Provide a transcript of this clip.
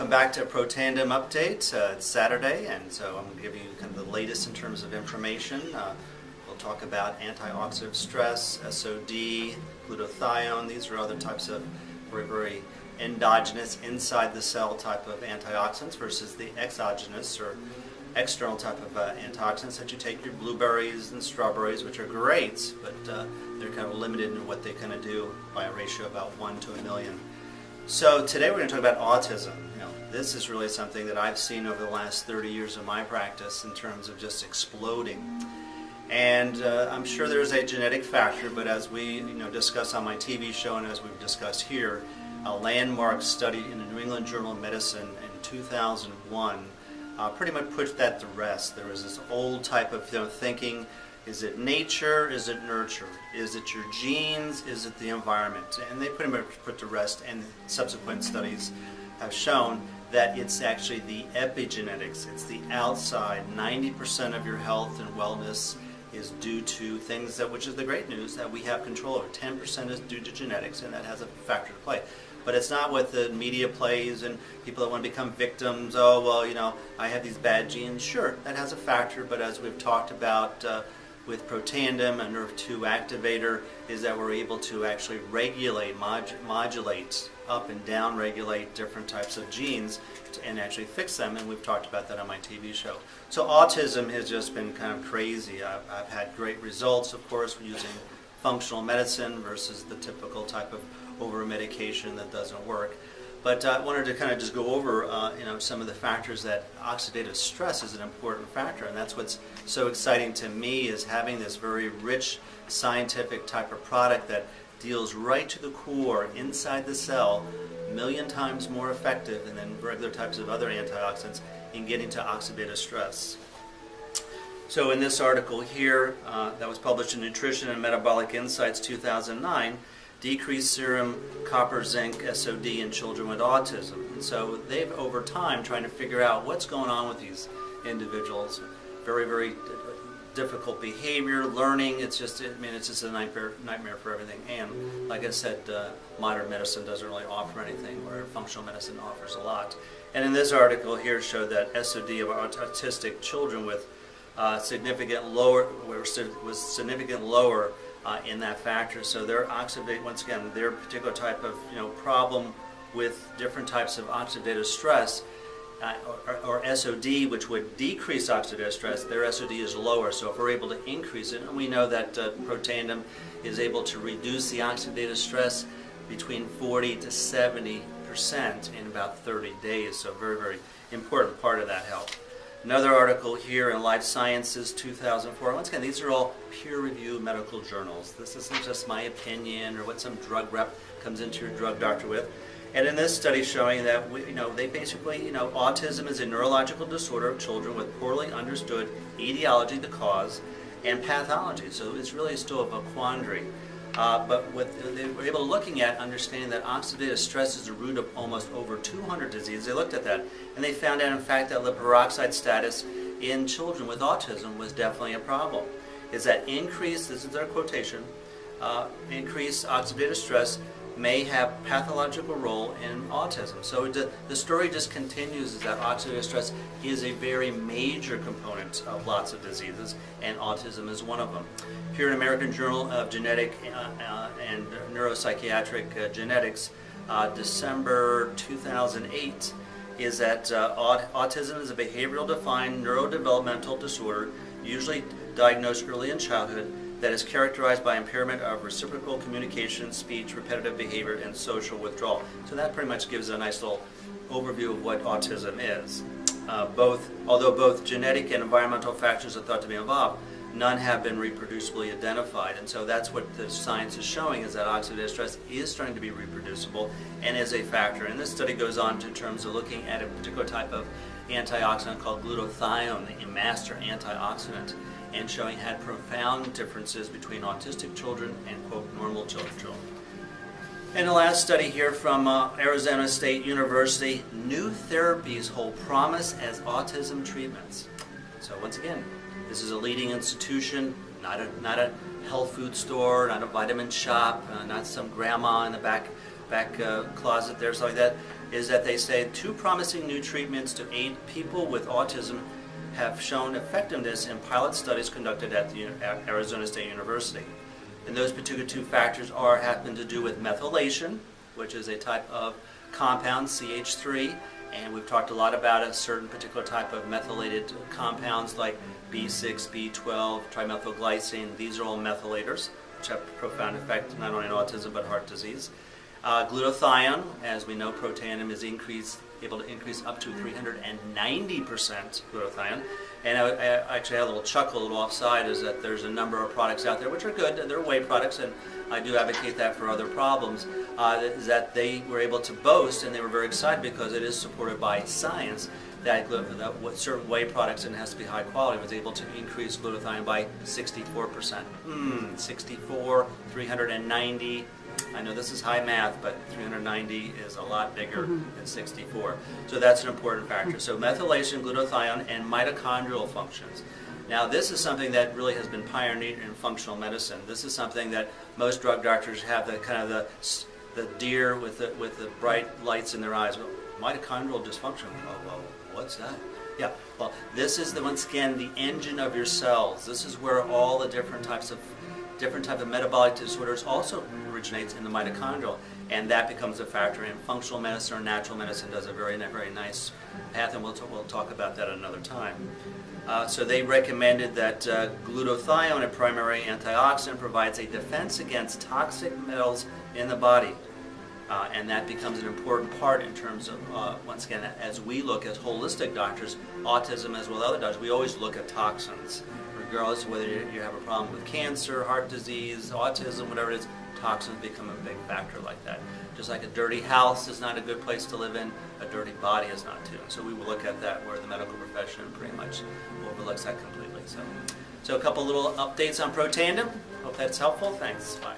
Back to Protandim update. It's Saturday, and so I'm going to give you kind of the latest in terms of information. We'll talk about antioxidant stress, SOD, glutathione. These are other types of very endogenous, inside the cell type of antioxidants versus the exogenous or external type of antioxidants that you take your blueberries and strawberries, which are great, but they're kind of limited in what they kind of do by a ratio of about 1 to a million. So today we're going to talk about autism. This is really something that I've seen over the last 30 years of my practice in terms of just exploding. And I'm sure there's a genetic factor, but as we discuss on my TV show and as we've discussed here, a landmark study in the New England Journal of Medicine in 2001 pretty much put that to rest. There was this old type of thinking, is it nature, is it nurture? Is it your genes, is it the environment? And they pretty much put to rest, and subsequent studies have shown that it's actually the epigenetics, it's the outside. 90% of your health and wellness is due to things that, which is the great news, that we have control over. 10% is due to genetics, and that has a factor to play. But it's not what the media plays and people that want to become victims. Oh, well, I have these bad genes. Sure, that has a factor, but as we've talked about with Protandim, a NERV2 activator, is that we're able to actually regulate, modulate, up and down regulate different types of genes and actually fix them, and we've talked about that on my TV show. So autism has just been kind of crazy. I've had great results, of course, using functional medicine versus the typical type of over-medication that doesn't work. But I wanted to kind of just go over some of the factors that oxidative stress is an important factor, and that's what's so exciting to me, is having this very rich scientific type of product that deals right to the core, inside the cell, a million times more effective than regular types of other antioxidants in getting to oxidative stress. So in this article here, that was published in Nutrition and Metabolic Insights 2009, decreased serum copper zinc SOD in children with autism. And so they've, over time, trying to figure out what's going on with these individuals. Very difficult behavior, learning. It's just a nightmare for everything. And like I said, modern medicine doesn't really offer anything, where functional medicine offers a lot. And in this article here showed that SOD of autistic children with significant lower in that factor. So their oxidate, once again, their particular type of problem with different types of oxidative stress or SOD, which would decrease oxidative stress, their SOD is lower. So if we're able to increase it, and we know that Protandim is able to reduce the oxidative stress between 40 to 70% in about 30 days. So very important part of that health. Another article here in Life Sciences 2004. Once again, these are all peer-reviewed medical journals. This isn't just my opinion or what some drug rep comes into your drug doctor with. And in this study showing that they basically, autism is a neurological disorder of children with poorly understood etiology, the cause, and pathology. So it's really still a quandary. But what they were able to looking at, understanding that oxidative stress is the root of almost over 200 diseases. They looked at that, and they found out, in fact, that lipid peroxide status in children with autism was definitely a problem. Is that increased, this is their quotation, increased oxidative stress may have pathological role in autism. So the story just continues, is that oxidative stress is a very major component of lots of diseases, and autism is one of them. Here in American Journal of Genetic and Neuropsychiatric Genetics, December 2008, is that autism is a behavioral defined neurodevelopmental disorder, usually diagnosed early in childhood, that is characterized by impairment of reciprocal communication, speech, repetitive behavior, and social withdrawal. So that pretty much gives a nice little overview of what autism is. Although both genetic and environmental factors are thought to be involved, none have been reproducibly identified. And so that's what the science is showing, is that oxidative stress is starting to be reproducible and is a factor. And this study goes on in terms of looking at a particular type of antioxidant called glutathione, a master antioxidant, and showing had profound differences between autistic children and, quote, normal children. And the last study here from Arizona State University, new therapies hold promise as autism treatments. So once again, this is a leading institution, not a health food store, not a vitamin shop, not some grandma in the back closet there, something like that, is that they say 2 promising new treatments to aid people with autism have shown effectiveness in pilot studies conducted at the Arizona State University. And those particular 2 factors happen to do with methylation, which is a type of compound, CH3, and we've talked a lot about a certain particular type of methylated compounds like B6, B12, trimethylglycine. These are all methylators, which have a profound effect not only on autism but heart disease. Glutathione, as we know, Protandim is able to increase up to 390% glutathione. And I actually had a little chuckle, a little offside, is that there's a number of products out there which are good, and they're whey products, and I do advocate that for other problems, is that they were able to boast, and they were very excited because it is supported by science, that what certain whey products, and it has to be high quality, was able to increase glutathione by 64%. 64, 390. I know this is high math, but 390 is a lot bigger than 64. So that's an important factor. So methylation, glutathione, and mitochondrial functions. Now this is something that really has been pioneered in functional medicine. This is something that most drug doctors have the kind of the deer with the bright lights in their eyes. Well, mitochondrial dysfunction. Oh, well, what's that? Yeah, well, this is once again the engine of your cells. This is where all the different type of metabolic disorders also originates in the mitochondrial, and that becomes a factor. In functional medicine or natural medicine does a very nice path, and we'll talk about that another time. So they recommended that glutathione, a primary antioxidant, provides a defense against toxic metals in the body. And that becomes an important part in terms of, once again, as we look as holistic doctors, autism as well as other doctors, we always look at toxins. Regardless of whether you have a problem with cancer, heart disease, autism, whatever it is, toxins become a big factor like that. Just like a dirty house is not a good place to live in, a dirty body is not too. And so we will look at that where the medical profession pretty much overlooks that completely. So a couple little updates on Protandim. Hope that's helpful. Thanks. Bye.